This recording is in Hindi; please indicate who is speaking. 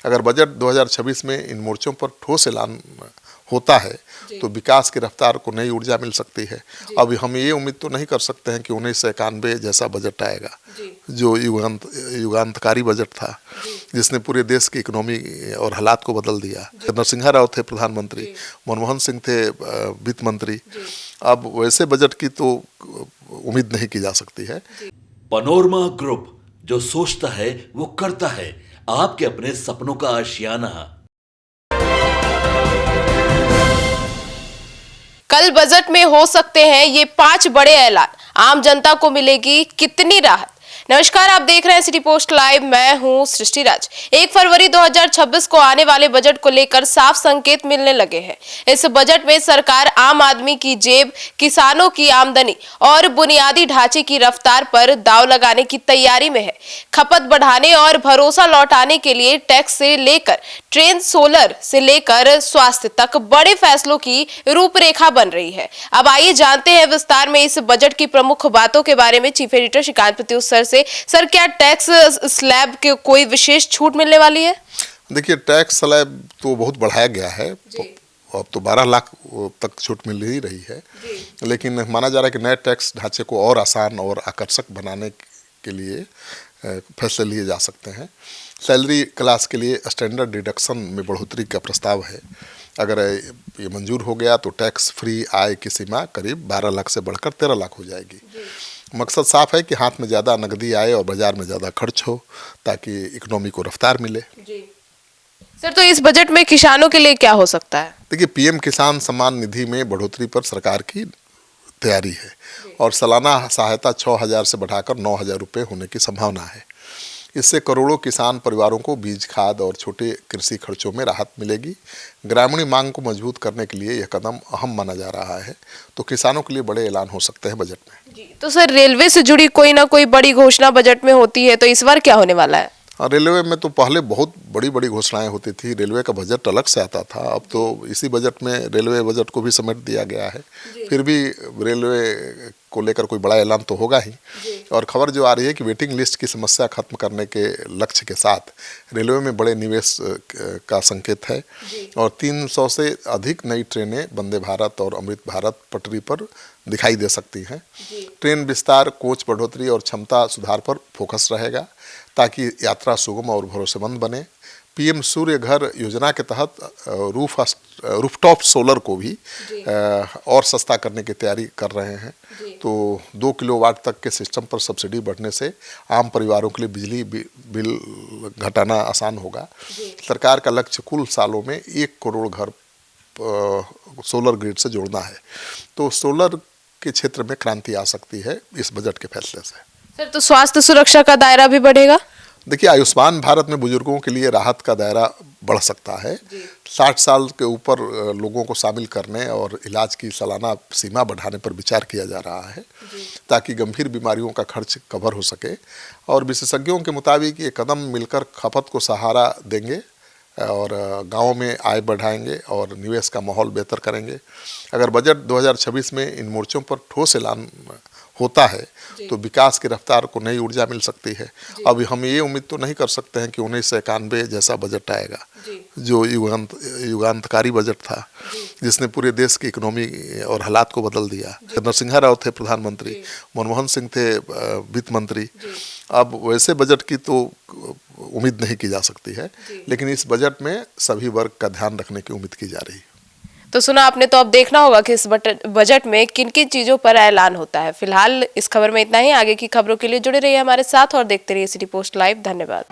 Speaker 1: अगर बजट 2026 में इन मोर्चों पर ठोस ऐलान होता है तो विकास की रफ्तार को नई ऊर्जा मिल सकती है। अब हम ये उम्मीद तो नहीं कर सकते हैं कि 1991 जैसा बजट आएगा जो युगांतकारी बजट था जिसने पूरे देश की इकोनॉमी और हालात को बदल दिया। नरसिम्हा राव थे प्रधानमंत्री, मनमोहन सिंह थे वित्त मंत्री। अब वैसे बजट की तो उम्मीद नहीं की जा सकती है।
Speaker 2: पनोरमा ग्रुप, जो सोचता है वो करता है। आपके अपने सपनों का आशियाना।
Speaker 3: कल बजट में हो सकते हैं ये 5 बड़े ऐलान। आम जनता को मिलेगी कितनी राहत? नमस्कार, आप देख रहे हैं सिटी पोस्ट लाइव। मैं हूं सृष्टि राज। 1 फरवरी 2026 को आने वाले बजट को लेकर साफ संकेत मिलने लगे हैं। इस बजट में सरकार आम आदमी की जेब, किसानों की आमदनी और बुनियादी ढांचे की रफ्तार पर दांव लगाने की तैयारी में है। खपत बढ़ाने और भरोसा लौटाने के लिए टैक्स से लेकर ट्रेन, सोलर से लेकर स्वास्थ्य तक बड़े फैसलों की रूपरेखा बन रही है। अब आइए जानते हैं विस्तार में इस बजट की प्रमुख बातों के बारे में chief editor Shrikant Pratyush sir, क्या टैक्स स्लैब के कोई विशेष छूट मिलने वाली है?
Speaker 1: देखिए, टैक्स स्लैब तो बहुत बढ़ाया गया है। अब तो 12 लाख तक छूट मिल ही रही है, लेकिन माना जा रहा है कि नए टैक्स ढांचे को और आसान और आकर्षक बनाने के लिए फैसले लिए जा सकते हैं। सैलरी क्लास के लिए स्टैंडर्ड डिडक्शन में बढ़ोतरी का प्रस्ताव है। अगर ये मंजूर हो गया तो टैक्स फ्री आय की सीमा करीब 12 लाख से बढ़कर 13 लाख हो जाएगी। मकसद साफ है कि हाथ में ज़्यादा नकदी आए और बाजार में ज़्यादा खर्च हो, ताकि इकोनॉमी को रफ्तार मिले।
Speaker 3: सर, तो इस बजट में किसानों के लिए क्या हो सकता है?
Speaker 1: देखिए, पीएम किसान सम्मान निधि में बढ़ोतरी पर सरकार की तैयारी है और सालाना सहायता 6,000 से बढ़ाकर 9,000 रुपये होने की संभावना है। इससे करोड़ों किसान परिवारों को बीज, खाद और छोटे कृषि खर्चों में राहत मिलेगी। ग्रामीण मांग को मजबूत करने के लिए यह कदम अहम माना जा रहा है, तो किसानों के लिए बड़े ऐलान हो सकते हैं बजट में।
Speaker 3: तो सर, रेलवे से जुड़ी कोई ना कोई बड़ी घोषणा बजट में होती है, तो इस बार क्या होने वाला है?
Speaker 1: रेलवे में तो पहले बहुत बड़ी बड़ी घोषणाएं होती थी। रेलवे का बजट अलग से आता था। अब तो इसी बजट में रेलवे बजट को भी समेट दिया गया है। फिर भी रेलवे को लेकर कोई बड़ा ऐलान तो होगा ही। और खबर जो आ रही है कि वेटिंग लिस्ट की समस्या खत्म करने के लक्ष्य के साथ रेलवे में बड़े निवेश का संकेत है और 300 से अधिक नई ट्रेनें वंदे भारत और अमृत भारत पटरी पर दिखाई दे सकती हैं। ट्रेन विस्तार, कोच बढ़ोतरी और क्षमता सुधार पर फोकस रहेगा ताकि यात्रा सुगम और भरोसेमंद बने। पीएम सूर्य घर योजना के तहत रूफटॉप सोलर को भी और सस्ता करने की तैयारी कर रहे हैं। तो 2 किलोवाट तक के सिस्टम पर सब्सिडी बढ़ने से आम परिवारों के लिए बिजली बिल घटाना आसान होगा। सरकार का लक्ष्य कुल सालों में 1 करोड़ घर सोलर ग्रिड से जोड़ना है। तो सोलर के क्षेत्र में क्रांति आ सकती है इस बजट के फैसले से।
Speaker 3: सर, तो स्वास्थ्य सुरक्षा का दायरा भी बढ़ेगा?
Speaker 1: देखिए, आयुष्मान भारत में बुजुर्गों के लिए राहत का दायरा बढ़ सकता है। 60 साल के ऊपर लोगों को शामिल करने और इलाज की सालाना सीमा बढ़ाने पर विचार किया जा रहा है ताकि गंभीर बीमारियों का खर्च कवर हो सके। और विशेषज्ञों के मुताबिक ये कदम मिलकर खपत को सहारा देंगे और गाँव में आय बढ़ाएंगे और निवेश का माहौल बेहतर करेंगे। अगर बजट 2026 में इन मोर्चों पर ठोस ऐलान होता है तो विकास की रफ्तार को नई ऊर्जा मिल सकती है। अब हम ये उम्मीद तो नहीं कर सकते हैं कि 1991 जैसा बजट आएगा जो युगांतकारी बजट था जिसने पूरे देश की इकोनॉमी और हालात को बदल दिया। नरसिम्हा राव थे प्रधानमंत्री, मनमोहन सिंह थे वित्त मंत्री। अब वैसे बजट की तो उम्मीद नहीं की जा सकती है, लेकिन इस बजट में सभी वर्ग का ध्यान रखने की उम्मीद की जा रही है।
Speaker 3: तो सुना आपने, तो अब देखना होगा कि इस बजट में किन किन चीजों पर ऐलान होता है। फिलहाल इस खबर में इतना ही। आगे की खबरों के लिए जुड़े रहिए हमारे साथ और देखते रहिए सिटी पोस्ट लाइव। धन्यवाद।